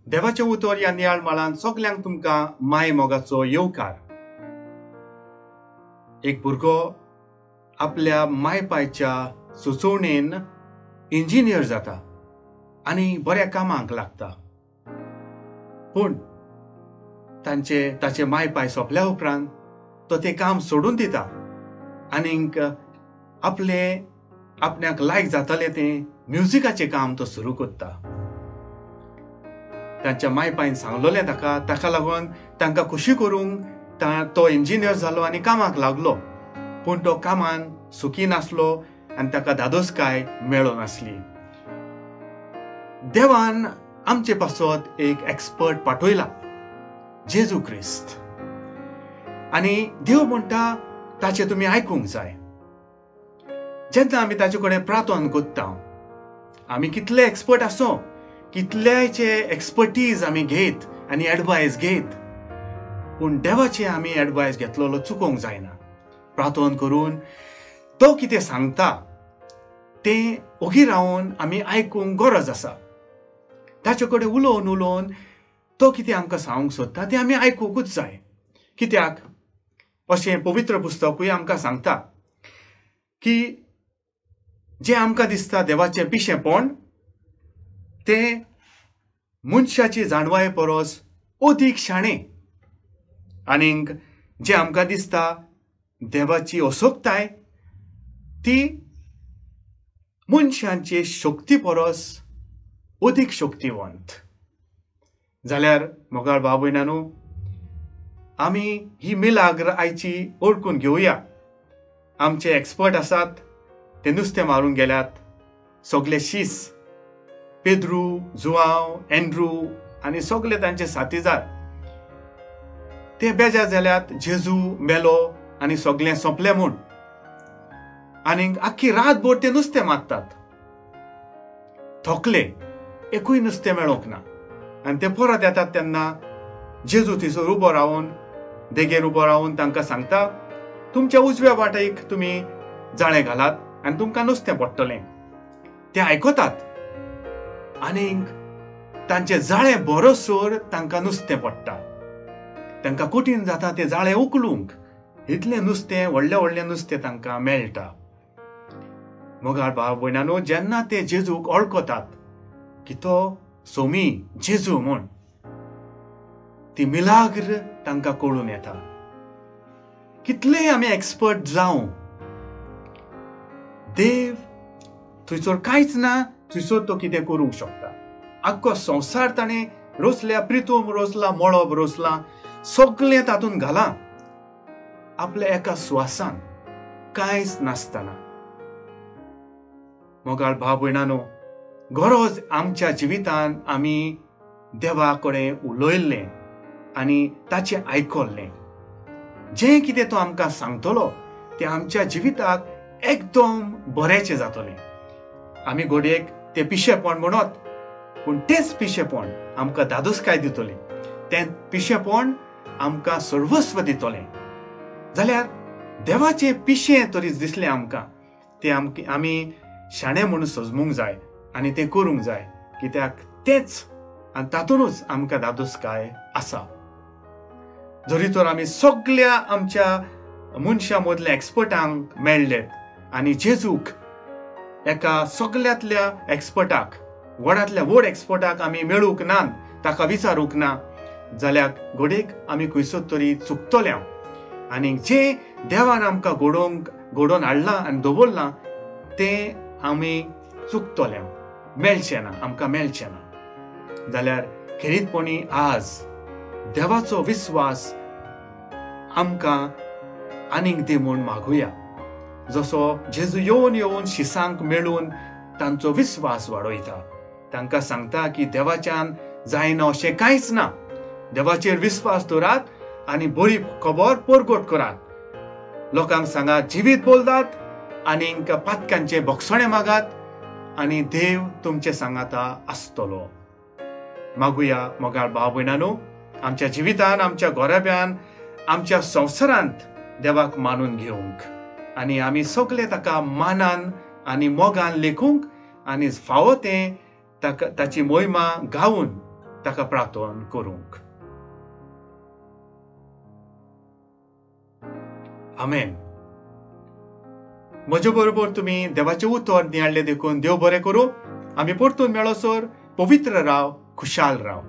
देवाचे उतर ह्या नियाळ माळान सगल्यांक तुमकां माय मोगाचो येवकार. एक भुरगो आपल्या माय पायच्या सुचोवणेन इंजिनियर जाता आनी बऱ्या कामाक लागता. पूण ताचे माय पाय सोंपल्या उपरांत तो तें काम सोडून दिता आनीक आपल्याक लायक जातालें तें म्युजिकाचें काम तो सुरू करता. तांच्या माय पायन सांगलोलें ताका लागून तांकां खुशी करूंक तो इंजिनियर जालो आनी कामाक लागलो. पूण तो कामान सुखी नासलो आनी ताका दादोसकाय मेळो नासली. देवान आमचे पासत एक एक्सपर्ट पाठयला, जेजू क्रिस्त. आनी देव म्हणटा ताचें तुमी आयकूंक जाय. जेन्ना आमी ताचे कडेन प्रार्थना करता, आमी कितले एक्सपर्ट आसो, कितल्याचे एक्सपर्टीज आमी घेत आनी एडवायस घेत, पूण देवाचे आमी एडवायस घेतलेलो चुकोवंक जायना. प्रार्थना करून तो कितें सांगता तें ओगी रावन आमी आयकूंक गरज आसा. ताचे कडेन उलोवन तो कितें आमकां सांगूंक सोदता तें आमी आयकूंकूच जाय. कित्याक अशें पवित्र पुस्तकूय आमकां सांगता की जें आमकां दिसता देवाचें पिशेपण तें मनशाची जाणवाय परस अदीक शाणें, आनीक जें आमकां दिसता देवाची अशोकताय ती मनशांचे शक्ती परस अदीक शक्तिवंत. जाल्यार मोगाळ भाव भयणांनो, आमी ही मिलाग्र आयची ओळखून घेवया. आमचे एक्सपर्ट आसात, ते नुस्तें मारून गेल्यात. सगळे शीस, पेद्रू, जुआंव, एंड्रू आनी सगळे तांचे साथीदार ते बेजार जाल्यात जेजू मेलो आनी सगळें सोंपलें म्हूण. आनीक आख्खी रातभर ते नुस्तें मारतात. थकले, एकूय नुस्तें मेळोंक ना. आनी ते परत येतात तेन्ना जेजू थंयसर उबो रावन, देगेर उबो रावन तांकां सांगता, तुमच्या उजव्या वाटेक तुमी जाळें घालात आनी तुमकां नुस्तें पडटलें. ते आयकतात आनीक तांचें जाळें बरोसर तांकां नुस्तें पडटा. तांकां कठीण जाता तें जाळें उखलूंक. इतलें नुस्तें, व्हडलें नुस्तें तांकां मेळटा. मोगाळ भाव भयणांनो, जेन्ना ते जेजूक वळखतात की तो सोमी जेजू म्हूण, ती मिलाग्र तांकां कळून येता. कितलेय आमी एक्सपर्ट जावं, देव थंयसर कांयच ना, थंयसर तो कितें करूंक शकता. आख्खो संवसार ताणें रोचल्या, प्रितूम रोचला, मळब रोचलां, सगळें तातूंत घालां. आपल्या एका स्वासान कांयच नासतना. मोगाळ भाव भयणांनो, गरज आमच्या जिवितान आमी देवा कडेन उलयल्लें आनी ताचें आयकल्लें. जें कितें तो आमकां सांगतलो तें आमच्या जिविताक एकदम बरेंचें जातलें. आमी घडयेक तें पिशेपण म्हणत, पूण तेंच पिशेपण आमकां दादोसकाय दितलें. तें पिशेपण आमकां सर्वस्व दितलें. जाल्यार देवाचें पिशें तरी दिसलें आमकां, तें आमी शाणे म्हणून सजमूंक जाय आनी तें करूंक जाय. कित्याक तेंच आनी तातूंतच आमकां दादोसकाय आसा. जरी तर आमी सगळ्या आमच्या मनशां मदल्या एक्सपर्टांक मेळ्ळेत आनी जेजूक एका सगळ्यांतल्या एक्सपर्टाक, व्हडांतल्या व्हड एक्सपर्टाक आमी मेळूंक ना, ताका विचारूंक ना, जाल्यार घडयेक आमी खंयसर तरी चुकतल्या. आनी जें देवान आमकां घडोवन हाडलां आनी दवरलां तें आमी चुकतल्या, मेळचें ना, आमकां मेळचें ना. जाल्यार खरीतपणी आज देवाचो विस्वास आमकां आनीक दी म्हूण मागुया. जसो जेजू येवन शिसांक मेळून तांचो विस्वास वाडयता. तांकां सांगता की देवाच्यान जायना अशें कांयच ना. देवाचेर विस्वास दवरात आनी बरी खबर परगट करात. लोकांक सांगात, जिवीत बोलतात आनीक पातकांचे भक्षणे मागात आनी देव तुमचे सांगाता आसतलो. मागुया मोगाळ भाव भयणांनो, आमच्या जिवितान, आमच्या घोराब्यान, आमच्या संवसारांत देवाक मानून घेवंक आनी आमी सगळे ताका मानान आनी मोगान लेखूंक आनी फावो तें ताची मोहिमा गावून ताका प्रार्थना करूंक. आमेन. म्हजे बरोबर तुम्ही देवाचे उतर नियाळले देखून देव बरें करूं. आमी परतून मेळोसर पवित्र राव, खुशाल राव.